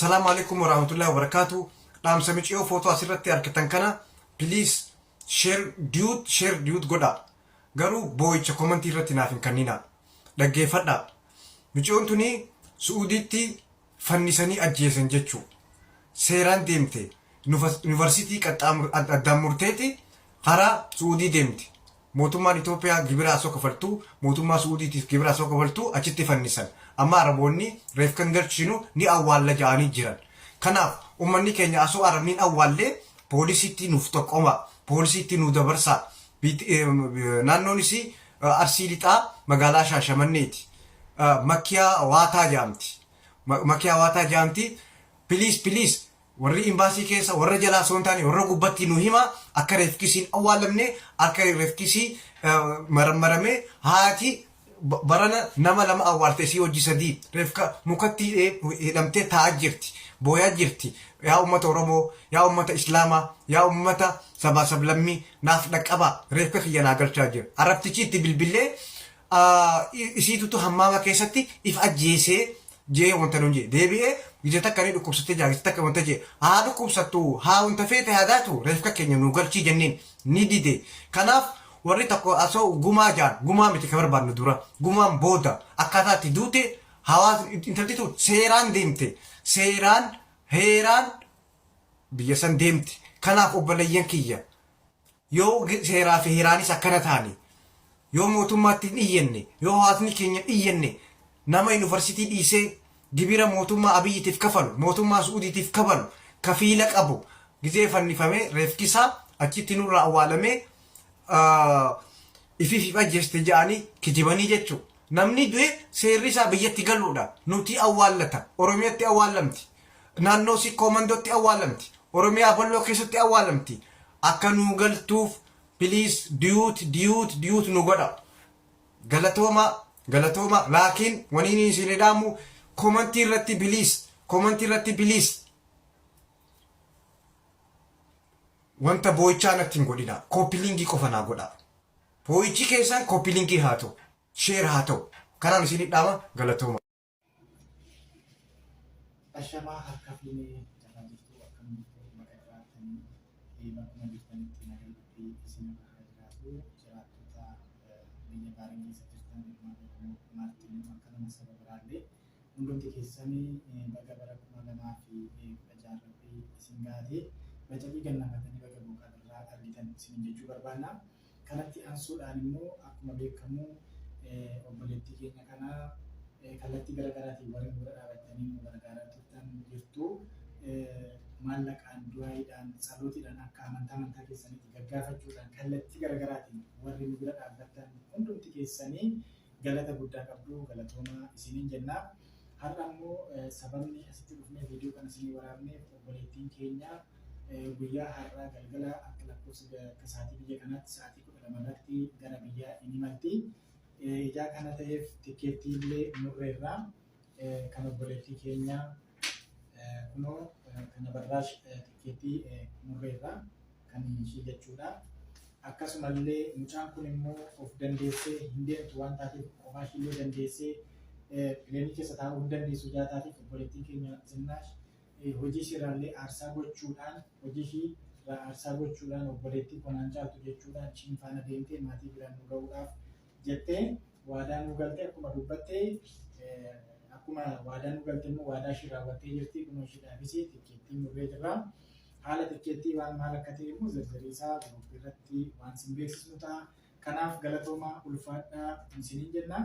Assalamu alaikum warahmatullahi wabarakatuh. Dhaam samichiyoo footoo asirratti argitan kana please share dude godha. Garuu boo'icha commentii irratti naaf hin kennina. Dhaggeeffadha. Michiyoon tuni Suudiitti fannisanii ajjeesan jechuu. Seeraan deemte yuunivarsiitii addaan murteeti karaa Suudii deemte. Mootummaan Itoophiyaa gibira asoo kafaltuu, mootummaa Suudiitiif gibira asoo kafaltuu achitti fannisan. Amma Araboonni reef kan galchinu ni awwaalla ja'anii jiran. Kanaaf uummanni keenya asoo Arabniin awwaallee poolisiitti nuuf tokkoma, poolisiitti nu dabarsa. Naannoonis Arsii Lixaa magaalaa Shaashamanneeti. Makiyaa Waataa jaamti. Makiyaa Waataa jaamti. Please warri imbaasii keessa warra jalaa soon taane warra gubbatti nu hima akka reefkisiin awwaalamne akka reefkisii marammarame haati barana nama lama awwaalte si hojii sadii reefka mukatti hidhamtee taa'aa jirti booyaa jirti. Yaa ummata Oromoo, yaa ummata Islaamaa, yaa ummata sabaa sablammii naaf dhaqqaba reefka kiyya naa galchaa jira. Arabtichi itti bilbilee isiitutu hammaama keessatti if ajjeesee jee wanta nuun jee deebi'ee biyya takka ni dhukkubsattee jaagisa takka wanta jee haa dhukkubsattu haa wanta feete haadaatu reefka keenya nu galchii jenneen ni dide. Kanaaf warri tokko asoo gumaa jaan gumaa miti ka barbaannu dura gumaan booda akkaataa itti duute hawaasa intaltitu seeraan deemte seeraan heeraan biyya san deemte. Kanaaf obboleeyyan kiyya yoo seeraa fi heeraanis akkana taane yoo mootummaatti hin iyyenne yoo hawaasni keenya iyyenne nama yuunivarsiitii dhiisee gibira mootummaa Abiyyiitiif kafalu mootummaa Suudiitiif kafalu kafiila qabu gizee fannifamee reefkisaa achitti nurraa awwaalamee ifiif ajjeeste ja'anii kijibanii jechuudha. Namni du'e seerri isaa biyyatti galuudha. Nuti awwaallata. Oromiyaatti awwaalamti. Naannoo si koomandootti awwaalamti. Oromiyaa balloo keessatti awwaalamti. Akka nu galtuuf please diyuut nu godha. Galatooma laakiin waniin isin dhaamu komantii irratti biliis wanta boo'ichaa natti hin godhina. Koopiliingii qofa naa godha. Boo'ichi keessan koopiliingii haa ta'u, sheer haa ta'u. Kanaan isin dhaama galatooma. Ashamaa harka filee jalaa jirtu akkamitti maqaa bakkuma jirtanitti nageenya isin irraa jiraatu jiraattota biyya gaarii keessa jirtan maartiin akka nama saba biraallee hundumti keessanii baga bara 2016 isin gaatee bacaqii gannafatanii baga boqaa irraa argitan isin jechuu barbaanna. Kanatti aansuudhaan immoo akkuma beekamu obboleettii keenya kanaa kallattii garaagaraatiin warreen bira dhaabatanii nu gargaaraa turtan jirtu. Maallaqaan du'aayiidhaan salootiidhaan akka amantaa keessanitti gaggaafachuudhaan kallattii garaagaraatiin warri nu bira dhaabbatan hundumti keessanii galata guddaa qabdu galatooma isiniin jenna. Har'a immoo sababni asitti dhufnee viidiyoo kana isinii waraabneef obboleettiin keenya guyyaa har'aa galgala akka lakkoofsa akka sa'aatii biyya kanaatti sa'aatii 12 irratti gara biyyaa in imalti. Ijaa kana ta'eef tikeettii illee nurreerraa kan obboleettii keenya kunoo kana barraash tikeettii nurreerraa kan ishii jechuudha. Akkasumallee mucaan kun immoo of dandeessee hin deemtu waan taateef qofaa ishillee dandeessee pileenii keessa taa'uu hin dandeessu ijaa taateef obboleettiin keenya Zinnaash hojii ishiirraallee aarsaa gochuudhaan obboleettii konaan caaltu jechuudhaan ishiin faana deemtee maatii biraan nu ga'uudhaaf jettee waadaa nu galte akkuma dubbattee akkuma waadaa nu galte immoo waadaa ishii raawwattee jirti. Kunoo ishiidhaafis tikeettii nurree jirra. Haala tikeettii waan maal akka ta'e immoo zirzirii isaa guruupii irratti waan isin beeksisnu ta'a. Kanaaf galatoomaa ulfaadhaa isiniin jenna.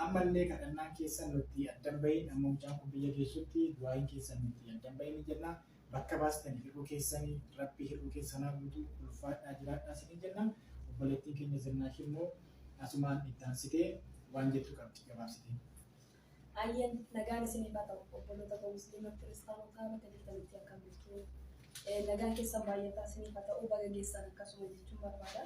Ammallee kadhannaan keessan nutti addan bahin amma mucaan kun biyya geessutti du'aayin keessan nutti addan bahin jenna. Bakka baastan hir'uu keessanii rabbii hir'uu keessanaa guutuu ulfaadhaa jiraadhaa isiniin jenna. Obboleettiin keenya Zinnaash immoo asumaan itti aansitee waan jettu qabdi gabaabsitee. Ayyan nagaan isiniif haa ta'u obboloota koo musliima kiristaanotaa bakka jirtanitti akka bultuu nagaan keessan baay'ataa isiniif haa ta'u baga geessan akkasuma jechuun barbaada.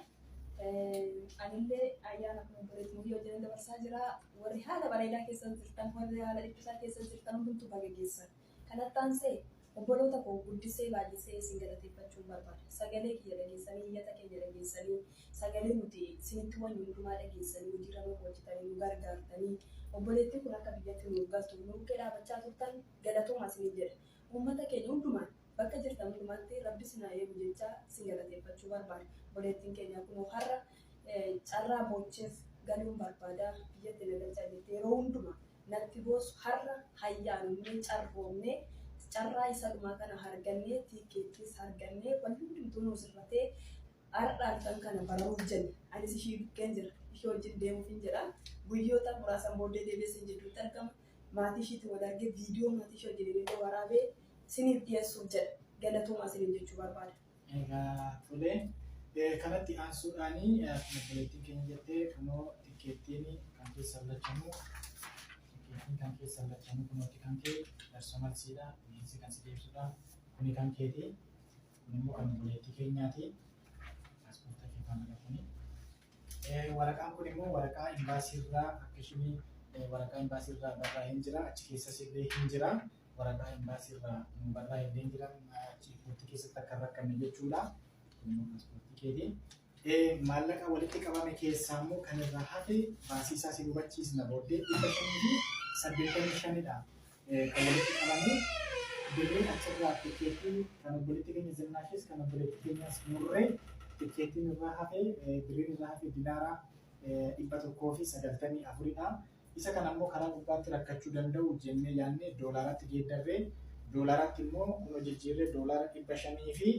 Anillee ayyaana kun obboleettii muhii hojii dabarsaa jira. Warri haala bareedaa keessan jirtan warri haala dhiphisaa keessan jirtan hundumtuu baga geessan. Kanatti aansee obboloota koo guddisee baay'isee isin galateeffachuun barbaada. Sagalee kiyya dhageessanii iyyata keenya dhageessanii sagalee nuti isinitti waan hundumaa dhageessanii hojiirra nu hojjetanii nu gargaartanii obboleettii kun akka biyyatti nu galtu nu bukkee dhaabachaa turtan galatooma isiniin jedha. uummata keenya hundumaan bakka jirtan hundumaatti rabbi sinaa eegu jecha isin galateeffachuu barbaada. Obboleettiin keenya kunoo har'a carraa boocheef galuun barbaada biyyatti nagalchaa jirti yeroo hundumaa natti boosu har'a hayyaanumnee carroomnee carraa isa dhumaa kana argannee tiikeettis argannee wanti hundumtuu nuus irratee har'aan kan kana baramuuf jenne anis ishii bukkeen jira ishee wajjin deemuuf hin jedha guyyoota muraasan booddee deebiin jedhuutti argama maatii ishiitti wal argee viidiyoo maatii ishee wajjin illee waraabee siniif dhiyeessuuf jedha galatoomaa siniin jechuu barbaada. Egaa tolee kanatti aansuudhaanii obboleettiin keenya jettee kunoo tikeettiin kan keessa lachanuu kan keessa lachanuu kunooti kan kee darsomalsiidha bineensi kan si deebisudha kuni kan keeti kun immoo kan obboleettii keenyaati paaspoorta kee kan kuni waraqaan kun immoo waraqaa imbaasiirraa akka isheen waraqaa imbaasiirraa barraa'ee hin jira achi keessas illee hin jira waraqaa imbaasiirraa nu barraa'ee illee hin jira paaspoortii keessatti akka rakkanne jechuudha kun immoo paaspoortii keeti. Maallaqa walitti qabame keessaa immoo kan irraa hafe baasiisaa si hubachiisna booddee 585dha. Kan walitti qabame birriin achirraa tikeettii kan obboleettii keenya Zinnaashis kan obboleettii keenyas Murree tikeettiin irraa hafe birriin irraa hafe dinaaraa 194dha. Isa kana immoo karaa gubbaatti rakkachuu danda'u jennee yaadne doolaaratti geeddarree doolaaratti immoo kuno jijjiirree doolaara 500 fi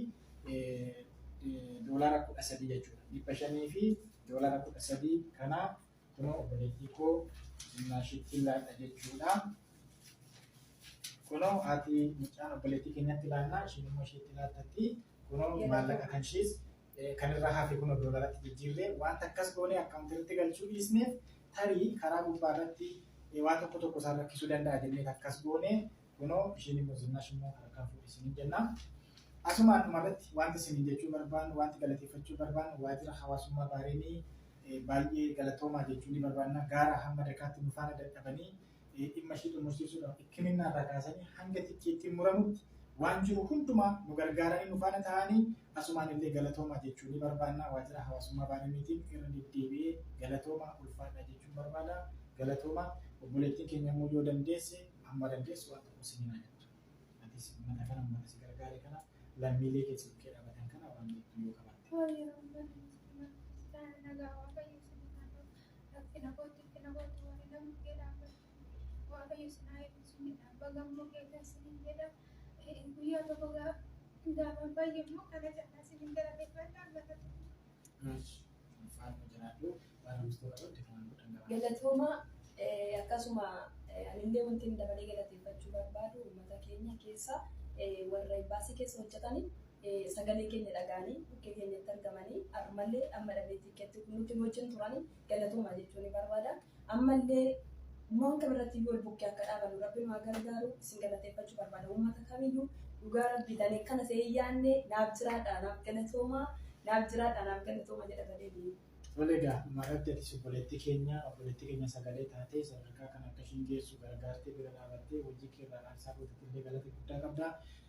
doolaara 13 jechuudha. 500 fi doolaara 13 kana kunoo obboleettii koo Zinnaashitti laadha jechuudha. Kunoo ati mucaan obboleettii keenyatti laannaa ishiin immoo isheetti laattatti kunoo maallaqa kan ishees kan irraa hafe kunoo doolaaratti jijjiirree wanta akkas goonee akkaawuntiitti galchuu dhiisneef tarii karaa gubbaa irratti waan tokko tokko isaan rakkisuu danda'a jennee akkas goonee kunoo ishiin immoo Zinnaash immoo harkaan fuudhisiin jenna. Asumaan dhumarratti wanti isin jechuu barbaannu wanti galateeffachuu barbaannu waajjira hawaasummaa baareenii baay'ee galatoomaa jechuu ni barbaanna gaara hamma dakaatti nu faana dadhabanii dhimma ishii xumursiisuudhaaf hikkiminaa irraa kaasanii hanga tikeettiin muramutti waan jiru hundumaa nu gargaaranii nu faana ta'anii asumaan illee galatoomaa jechuu ni barbaanna waajjira hawaasummaa baareeniitiin irra deddeebi'ee galatoomaa ulfaadha jechuun barbaada galatoomaa obboleettiin keenya immoo yoo dandeesse amma dandeessu waan tokko isin hin ajajju. Atis mana kana uummata si gargaare kana lammiilee keessa bukkee dhaabatan kana waan jettu yoo qabaatte. Galatooma akkasuma anillee wanti dabalee galateeffachuu barbaadu uummata keenya keessa warra baasii keessa hojjetanii sagalee keenya dhaga'anii bukkee keenyatti argamanii ammallee amma dhabee tikeetti nuti wajjin turanii galatooma jechuun ni barbaada. Ammallee waan kamirratti yoo bukkee akka dhaabannu rabbiin waa gargaaru isin galateeffachuu barbaada. Uummata kamiyyuu dhugaa rabbiidhaan kana ta'ee yaadne naaf jiraadha naaf galatooma naaf jiraadha naaf galatooma jedhamadee biyya. Olega maratti ati obboleettii keenya sagalee taatee sadarkaa kan akka ishiin geessu gargaartee bira dhaabattee hojii keerraa dhaansaa gootutti illee galata guddaa qabda.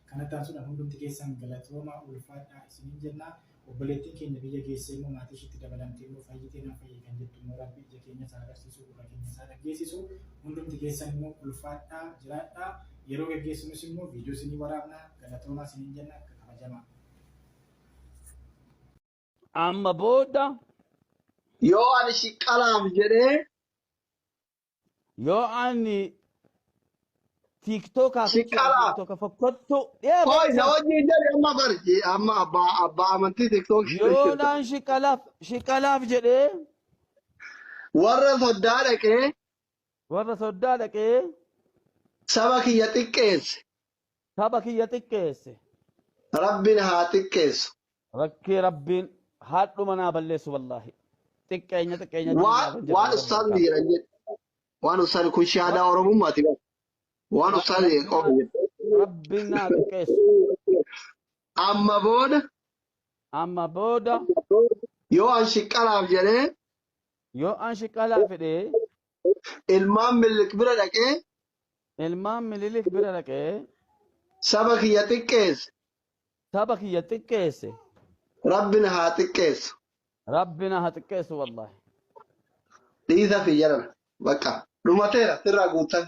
Kanatti aansuudhaan hundumti keessan galatooma ulfaadhaa isiniin jenna. Obboleettiin keenya biyya geessee immoo maatii ishiitti dabalamtee immoo fayyitee naaf fayyee kan jettu immoo rabbi ija keenya isaa agarsiisu gurra keenya isaa dhaggeessisu. Hundumti keessan immoo ulfaadhaa jiraadhaa. Yeroo gaggeessinus immoo viidiyoo isinii waraabnaa galatoomaa isiniin jenna akka kabajamaa. Amma booda yoo ani shiqqalaaf jedhee yoo ani TikTokaaf fakkattu hoy na wajjin jedhe amma barje amma abbaa amantii TikTok yoo naan shiqqalaaf jedhee warra soddaa dhaqee saba kiyya xiqqeesse rabbiin haa xiqqeessu rabbiin haadhuma naa balleessu wallaahi xiqqeenya waan ustaadni jedhan jedhe waan ustaadni kun shaadaa oromummaati waan ustaadni qofa jedhe rabbiin naa xiqqeessu amma booda yoo an shiqqalaaf jedhee ilmaan mililik bira dhaqee saba kiyya xiqqeesse rabbina haa xiqqeessu wallaahi dhiisa fi jedhan bakka dhumateera sirraa guutan.